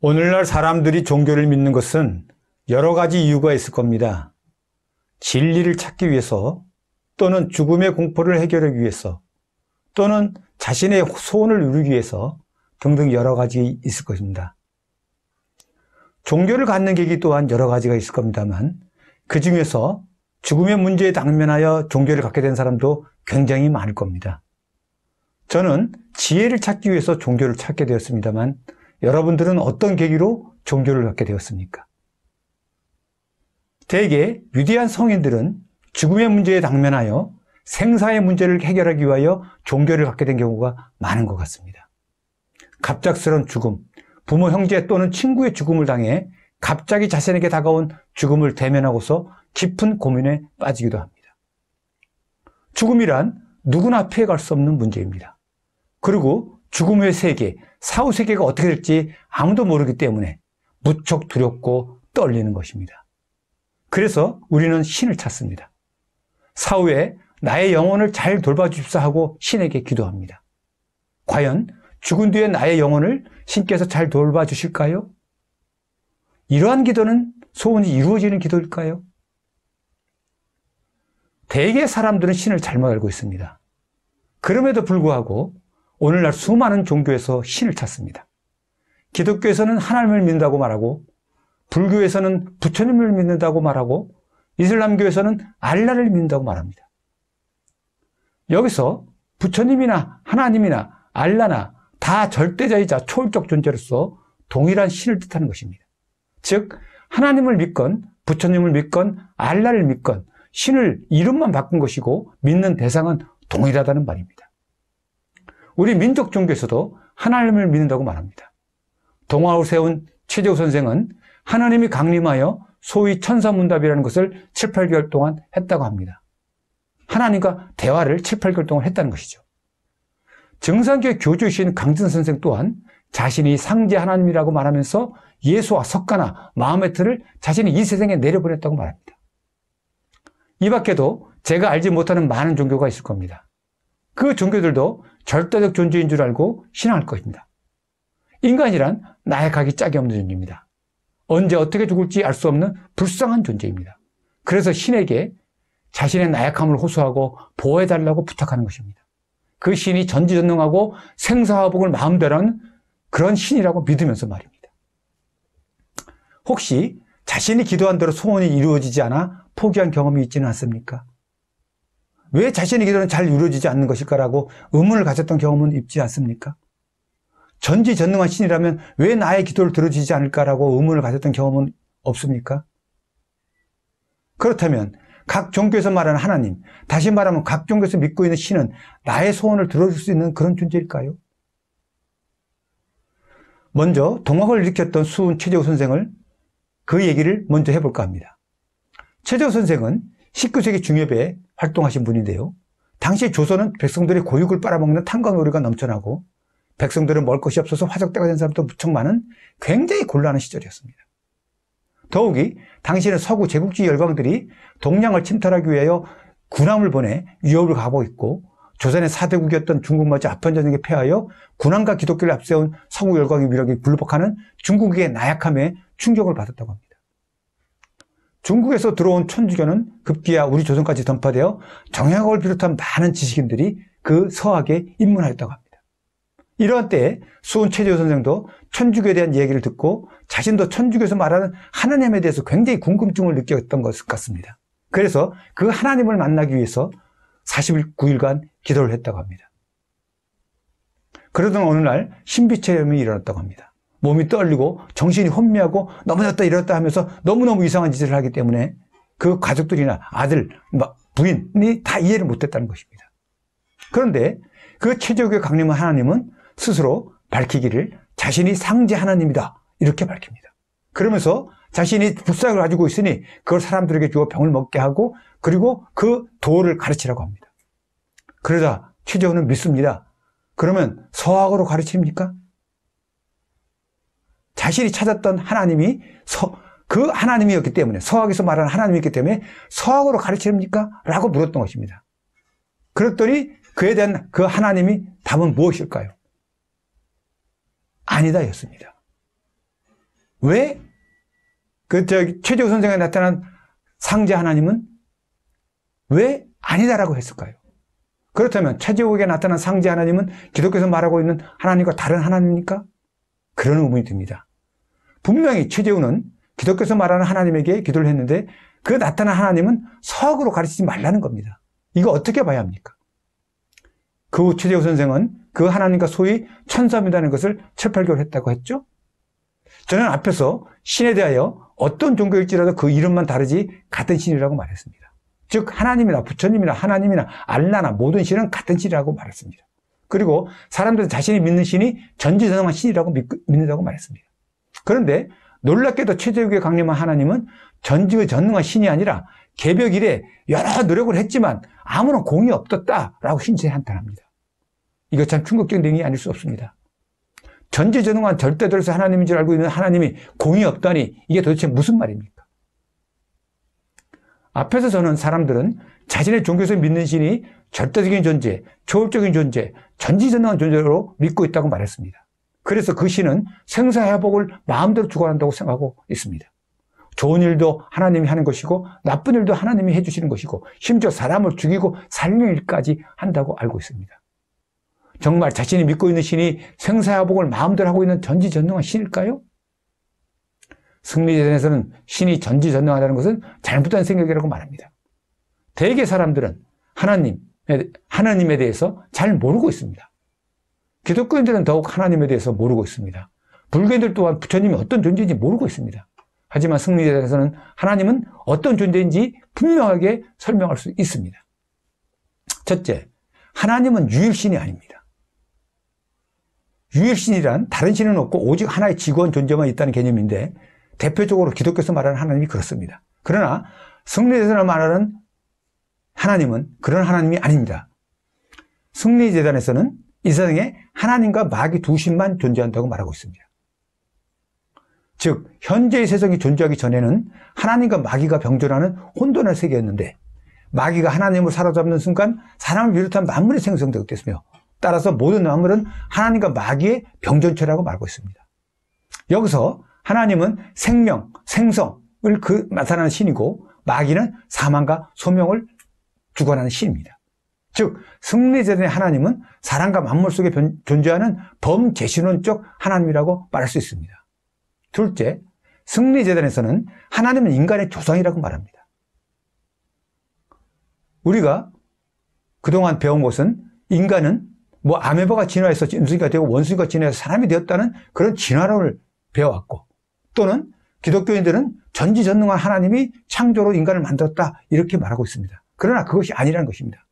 오늘날 사람들이 종교를 믿는 것은 여러 가지 이유가 있을 겁니다. 진리를 찾기 위해서, 또는 죽음의 공포를 해결하기 위해서, 또는 자신의 소원을 이루기 위해서 등등 여러 가지 있을 것입니다. 종교를 갖는 계기 또한 여러 가지가 있을 겁니다만, 그 중에서 죽음의 문제에 당면하여 종교를 갖게 된 사람도 굉장히 많을 겁니다. 저는 지혜를 찾기 위해서 종교를 찾게 되었습니다만, 여러분들은 어떤 계기로 종교를 갖게 되었습니까? 대개 위대한 성인들은 죽음의 문제에 당면하여 생사의 문제를 해결하기 위하여 종교를 갖게 된 경우가 많은 것 같습니다. 갑작스러운 죽음, 부모, 형제 또는 친구의 죽음을 당해 갑자기 자신에게 다가온 죽음을 대면하고서 깊은 고민에 빠지기도 합니다. 죽음이란 누구나 피해갈 수 없는 문제입니다. 그리고 죽음 후의 세계, 사후 세계가 어떻게 될지 아무도 모르기 때문에 무척 두렵고 떨리는 것입니다. 그래서 우리는 신을 찾습니다. 사후에 나의 영혼을 잘 돌봐주십사 하고 신에게 기도합니다. 과연 죽은 뒤에 나의 영혼을 신께서 잘 돌봐주실까요? 이러한 기도는 소원이 이루어지는 기도일까요? 대개 사람들은 신을 잘못 알고 있습니다. 그럼에도 불구하고 오늘날 수많은 종교에서 신을 찾습니다. 기독교에서는 하나님을 믿는다고 말하고, 불교에서는 부처님을 믿는다고 말하고, 이슬람교에서는 알라를 믿는다고 말합니다. 여기서 부처님이나 하나님이나 알라나 다 절대자이자 초월적 존재로서 동일한 신을 뜻하는 것입니다. 즉, 하나님을 믿건 부처님을 믿건 알라를 믿건 신을 이름만 바꾼 것이고 믿는 대상은 동일하다는 말입니다. 우리 민족 종교에서도 하나님을 믿는다고 말합니다. 동화를 세운 최재우 선생은 하나님이 강림하여 소위 천사문답이라는 것을 7, 8개월 동안 했다고 합니다. 하나님과 대화를 7, 8개월 동안 했다는 것이죠. 정상교회 교주이신 강진 선생 또한 자신이 상제 하나님이라고 말하면서 예수와 석가나 마호메트를 자신이 이 세상에 내려보냈다고 말합니다. 이 밖에도 제가 알지 못하는 많은 종교가 있을 겁니다. 그 종교들도 절대적 존재인 줄 알고 신앙할 것입니다. 인간이란 나약하기 짝이 없는 존재입니다. 언제 어떻게 죽을지 알 수 없는 불쌍한 존재입니다. 그래서 신에게 자신의 나약함을 호소하고 보호해달라고 부탁하는 것입니다. 그 신이 전지전능하고 생사화복을 마음대로 하는 그런 신이라고 믿으면서 말입니다. 혹시 자신이 기도한 대로 소원이 이루어지지 않아 포기한 경험이 있지는 않습니까? 왜 자신의 기도는 잘 이루어지지 않는 것일까라고 의문을 가졌던 경험은 있지 않습니까? 전지전능한 신이라면 왜 나의 기도를 들어주지 않을까라고 의문을 가졌던 경험은 없습니까? 그렇다면 각 종교에서 말하는 하나님, 다시 말하면 각 종교에서 믿고 있는 신은 나의 소원을 들어줄 수 있는 그런 존재일까요? 먼저 동학을 일으켰던 수훈 최재우 선생을 그 얘기를 먼저 해볼까 합니다. 최재우 선생은 19세기 중엽에 활동하신 분인데요. 당시 조선은 백성들의 고육을 빨아먹는 탕과놀이가 넘쳐나고 백성들은 먹을 것이 없어서 화적대가 된 사람도 무척 많은 굉장히 곤란한 시절이었습니다. 더욱이 당시에는 서구 제국주의 열강들이 동량을 침탈하기 위하여 군함을 보내 유럽을 가고 있고, 조선의 4대국이었던 중국마저 아편전쟁에 패하여 군함과 기독교를 앞세운 서구 열강의 위력에 굴복하는 중국의 나약함에 충격을 받았다고 합니다. 중국에서 들어온 천주교는 급기야 우리 조선까지 전파되어 정약을 비롯한 많은 지식인들이 그 서학에 입문하였다고 합니다. 이러한 때에 수훈 최재우 선생도 천주교에 대한 얘기를 듣고 자신도 천주교에서 말하는 하나님에 대해서 굉장히 궁금증을 느꼈던 것 같습니다. 그래서 그 하나님을 만나기 위해서 49일간 기도를 했다고 합니다. 그러던 어느 날 신비체험이 일어났다고 합니다. 몸이 떨리고 정신이 혼미하고 넘어졌다 일어났다 하면서 너무너무 이상한 짓을 하기 때문에 그 가족들이나 아들, 부인이 다 이해를 못했다는 것입니다. 그런데 그 최재우교회 강림한 하나님은 스스로 밝히기를 자신이 상제 하나님이다 이렇게 밝힙니다. 그러면서 자신이 불사를 가지고 있으니 그걸 사람들에게 주어 병을 먹게 하고, 그리고 그 도를 가르치라고 합니다. 그러자 최재우는 믿습니다. 그러면 서학으로 가르칩니까? 자신이 찾았던 하나님이 그 하나님이었기 때문에, 서학에서 말하는 하나님이었기 때문에 서학으로 가르칩니까? 라고 물었던 것입니다. 그랬더니 그에 대한 그 하나님이 답은 무엇일까요? 아니다 였습니다. 왜 최재우 선생에 나타난 상제 하나님은 왜 아니다라고 했을까요? 그렇다면 최재우에게 나타난 상제 하나님은 기독교에서 말하고 있는 하나님과 다른 하나님입니까? 그런 의문이 듭니다. 분명히 최재우는 기독교에서 말하는 하나님에게 기도를 했는데 그 나타난 하나님은 서학으로 가르치지 말라는 겁니다. 이거 어떻게 봐야 합니까? 그 후 최재우 선생은 그 하나님과 소위 천사입니다는 것을 7, 8개월 했다고 했죠. 저는 앞에서 신에 대하여 어떤 종교일지라도 그 이름만 다르지 같은 신이라고 말했습니다. 즉 하나님이나 부처님이나 하나님이나 알라나 모든 신은 같은 신이라고 말했습니다. 그리고 사람들은 자신이 믿는 신이 전지전능한 신이라고 믿는다고 말했습니다. 그런데 놀랍게도 최재욱에 강림한 하나님은 전지전능한 신이 아니라 개벽 이래 여러 노력을 했지만 아무런 공이 없었다라고 신체한탄합니다. 이거 참 충격적인 내용이 아닐 수 없습니다. 전지전능한 절대적으로 하나님인 줄 알고 있는 하나님이 공이 없다니 이게 도대체 무슨 말입니까? 앞에서 저는 사람들은 자신의 종교에서 믿는 신이 절대적인 존재, 초월적인 존재, 전지전능한 존재로 믿고 있다고 말했습니다. 그래서 그 신은 생사회복을 마음대로 주관한다고 생각하고 있습니다. 좋은 일도 하나님이 하는 것이고 나쁜 일도 하나님이 해주시는 것이고 심지어 사람을 죽이고 살리는 일까지 한다고 알고 있습니다. 정말 자신이 믿고 있는 신이 생사회복을 마음대로 하고 있는 전지전능한 신일까요? 승리대전에서는 신이 전지전능하다는 것은 잘못된 생각이라고 말합니다. 대개 사람들은 하나님에 대해서 잘 모르고 있습니다. 기독교인들은 더욱 하나님에 대해서 모르고 있습니다. 불교인들 또한 부처님이 어떤 존재인지 모르고 있습니다. 하지만 승리대전에서는 하나님은 어떤 존재인지 분명하게 설명할 수 있습니다. 첫째, 하나님은 유일신이 아닙니다. 유일신이란 다른 신은 없고 오직 하나의 지구원 존재만 있다는 개념인데 대표적으로 기독교에서 말하는 하나님이 그렇습니다. 그러나 승리대전에서 말하는 하나님은 그런 하나님이 아닙니다. 승리재단에서는 이 세상에 하나님과 마귀 두 신만 존재한다고 말하고 있습니다. 즉 현재의 세상이 존재하기 전에는 하나님과 마귀가 병존하는 혼돈의 세계였는데 마귀가 하나님을 사로잡는 순간 사람을 비롯한 만물이 생성되게 됐으며 따라서 모든 만물은 하나님과 마귀의 병존체라고 말하고 있습니다. 여기서 하나님은 생명, 생성을 나타나는 신이고 마귀는 사망과 소명을 주관하는 신입니다. 즉 승리재단의 하나님은 사람과 만물 속에 존재하는 범제신론적 하나님이라고 말할 수 있습니다. 둘째, 승리재단에서는 하나님은 인간의 조상이라고 말합니다. 우리가 그동안 배운 것은 인간은 아메바가 진화해서 원숭이가 되고 원숭이가 진화해서 사람이 되었다는 그런 진화론을 배워왔고 또는 기독교인들은 전지전능한 하나님이 창조로 인간을 만들었다 이렇게 말하고 있습니다. 그러나 그것이 아니라는 것입니다.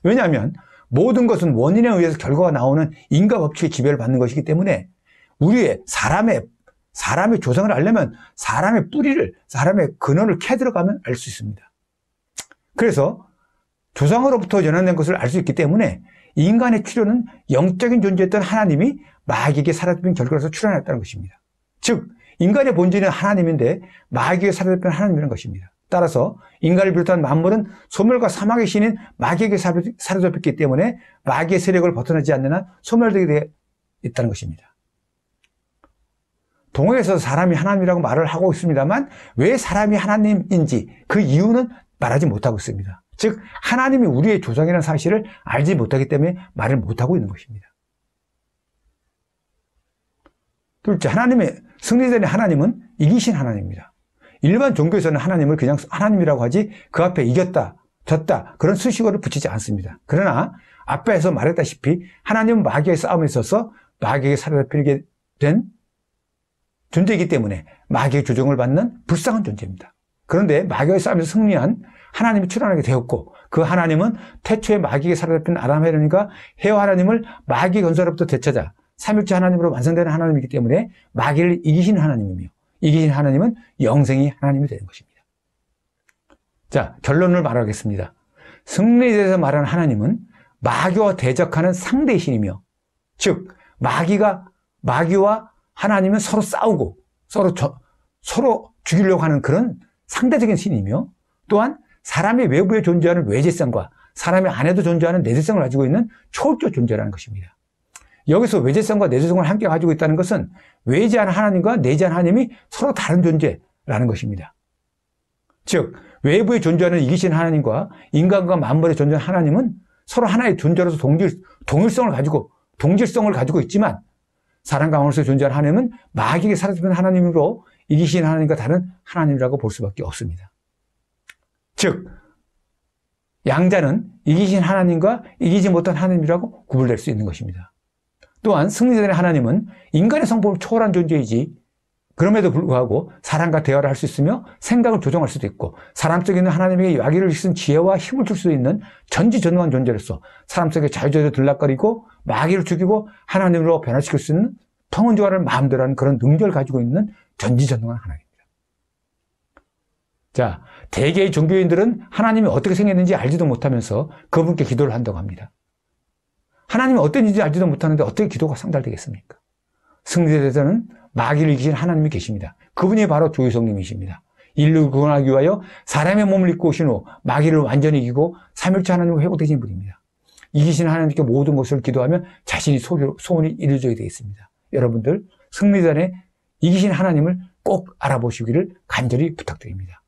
왜냐하면 모든 것은 원인에 의해서 결과가 나오는 인과 법칙의 지배를 받는 것이기 때문에 우리의 사람의 조상을 알려면 사람의 뿌리를, 사람의 근원을 캐 들어가면 알 수 있습니다. 그래서 조상으로부터 연연된 것을 알 수 있기 때문에 인간의 출현은 영적인 존재였던 하나님이 마귀에게 사로잡힌 결과로서 출현했다는 것입니다. 즉 인간의 본질은 하나님인데 마귀에게 사로잡힌 하나님이라는 것입니다. 따라서 인간을 비롯한 만물은 소멸과 사망의 신인 마귀에게 사로잡혔기 때문에 마귀의 세력을 벗어나지 않는 한 소멸되게 되어 있다는 것입니다. 동역에서 사람이 하나님이라고 말을 하고 있습니다만 왜 사람이 하나님인지 그 이유는 말하지 못하고 있습니다. 즉 하나님이 우리의 조상이라는 사실을 알지 못하기 때문에 말을 못하고 있는 것입니다. 둘째, 승리자의 하나님은 이기신 하나님입니다. 일반 종교에서는 하나님을 그냥 하나님이라고 하지 그 앞에 이겼다, 졌다 그런 수식어를 붙이지 않습니다. 그러나 앞에서 말했다시피 하나님은 마귀의 싸움에 있어서 마귀에게 사로잡히게 된 존재이기 때문에 마귀의 조종을 받는 불쌍한 존재입니다. 그런데 마귀의 싸움에서 승리한 하나님이 출현하게 되었고 그 하나님은 태초에 마귀에게 사로잡힌 아담 헤론과 헤와 하나님을 마귀의 건설로부터 되찾아 삼일째 하나님으로 완성되는 하나님이기 때문에 마귀를 이기신 하나님이며 이기신 하나님은 영생이 하나님이 되는 것입니다. 자, 결론을 말하겠습니다. 승리에 대해서 말하는 하나님은 마귀와 대적하는 상대의 신이며 즉 마귀와 하나님은 서로 싸우고 서로 죽이려고 하는 그런 상대적인 신이며 또한 사람의 외부에 존재하는 외재성과 사람의 안에도 존재하는 내재성을 가지고 있는 초월적 존재라는 것입니다. 여기서 외재성과 내재성을 함께 가지고 있다는 것은 외재한 하나님과 내재한 하나님이 서로 다른 존재라는 것입니다. 즉 외부에 존재하는 이기신 하나님과 인간과 만물에 존재하는 하나님은 서로 하나의 존재로서 동일성을 가지고 있지만 사람 가운데서 존재하는 하나님은 마귀에게 사라지는 하나님으로 이기신 하나님과 다른 하나님이라고 볼 수밖에 없습니다. 즉 양자는 이기신 하나님과 이기지 못한 하나님이라고 구분될 수 있는 것입니다. 또한 승리자의 하나님은 인간의 성품을 초월한 존재이지 그럼에도 불구하고 사람과 대화를 할 수 있으며 생각을 조정할 수도 있고 사람 속에 있는 하나님에게 마귀를 쓰는 지혜와 힘을 줄 수 있는 전지전능한 존재로서 사람 속에 자유자재로 들락거리고 마귀를 죽이고 하나님으로 변화시킬 수 있는 통원조화를 마음대로 하는 그런 능력을 가지고 있는 전지전능한 하나님입니다. 자, 대개의 종교인들은 하나님이 어떻게 생겼는지 알지도 못하면서 그분께 기도를 한다고 합니다. 하나님이 어떤 인지 알지도 못하는데 어떻게 기도가 상달되겠습니까? 승리자에서는 마귀를 이기신 하나님이 계십니다. 그분이 바로 주 예수님이십니다. 인류를 구원하기 위하여 사람의 몸을 입고 오신 후 마귀를 완전히 이기고 삼일째 하나님으로 회복되신 분입니다. 이기신 하나님께 모든 것을 기도하면 자신이 소원이 이루어져야 되겠습니다. 여러분들 승리자의 이기신 하나님을 꼭 알아보시기를 간절히 부탁드립니다.